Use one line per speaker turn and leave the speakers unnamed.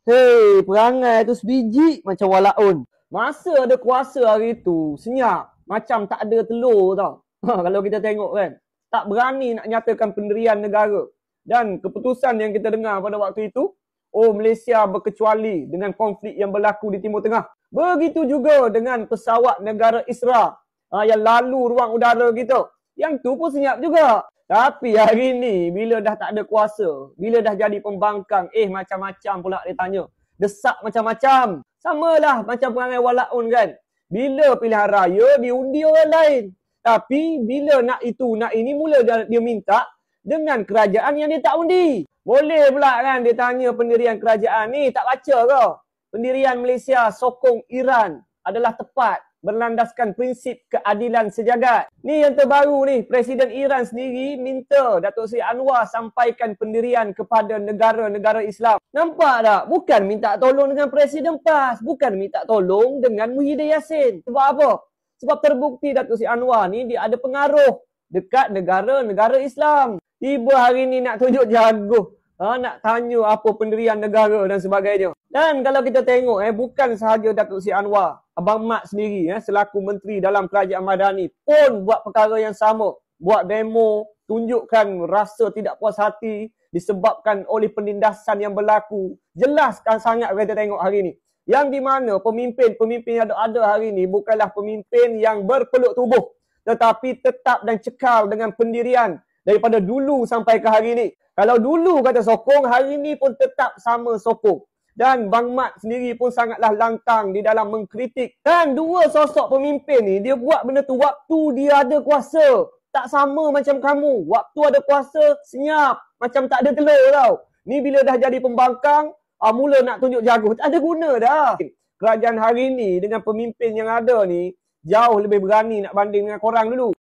Hei, perangai tu sebiji macam walaun. Masa ada kuasa hari tu, senyap. Macam tak ada telur tau. Kalau kita tengok kan. Tak berani nak nyatakan pendirian negara. Dan keputusan yang kita dengar pada waktu itu, oh Malaysia berkecuali dengan konflik yang berlaku di Timur Tengah. Begitu juga dengan pesawat negara Israel yang lalu ruang udara kita. Yang tu pun senyap juga. Tapi hari ni bila dah tak ada kuasa, bila dah jadi pembangkang, macam-macam pula dia tanya. Desak macam-macam. Samalah macam perangai walaun kan. Bila pilihan raya diundi orang lain. Tapi bila nak itu, nak ini, mula dia minta dengan kerajaan yang dia tak undi. Boleh pula kan dia tanya pendirian kerajaan ni, tak baca ke? Pendirian Malaysia sokong Iran adalah tepat, berlandaskan prinsip keadilan sejagat. Ni yang terbaru ni, Presiden Iran sendiri minta Datuk Seri Anwar sampaikan pendirian kepada negara-negara Islam. Nampak tak? Bukan minta tolong dengan Presiden PAS, bukan minta tolong dengan Muhyiddin Yassin. Sebab apa? Sebab terbukti Datuk Seri Anwar ni dia ada pengaruh dekat negara-negara Islam. Tiba hari ni nak tunjuk jago. Nak tanya apa pendirian negara dan sebagainya. Dan kalau kita tengok, bukan sahaja Datuk Seri Anwar, Abang Mat sendiri selaku menteri dalam kerajaan Madani pun buat perkara yang sama. Buat demo, tunjukkan rasa tidak puas hati disebabkan oleh penindasan yang berlaku. Jelaskan sangat kita tengok hari ni. Yang di mana pemimpin-pemimpin yang ada hari ni bukanlah pemimpin yang berpeluk tubuh. Tetapi tetap dan cekal dengan pendirian daripada dulu sampai ke hari ni. Kalau dulu kata sokong, hari ni pun tetap sama sokong. Dan Bang Mat sendiri pun sangatlah lantang di dalam mengkritik. Dan dua sosok pemimpin ni, dia buat benda tu waktu dia ada kuasa. Tak sama macam kamu. Waktu ada kuasa, senyap. Macam tak ada telur tau. Ni bila dah jadi pembangkang, mula nak tunjuk jago. Tak ada guna dah. Kerajaan hari ni dengan pemimpin yang ada ni, jauh lebih berani nak banding dengan korang dulu.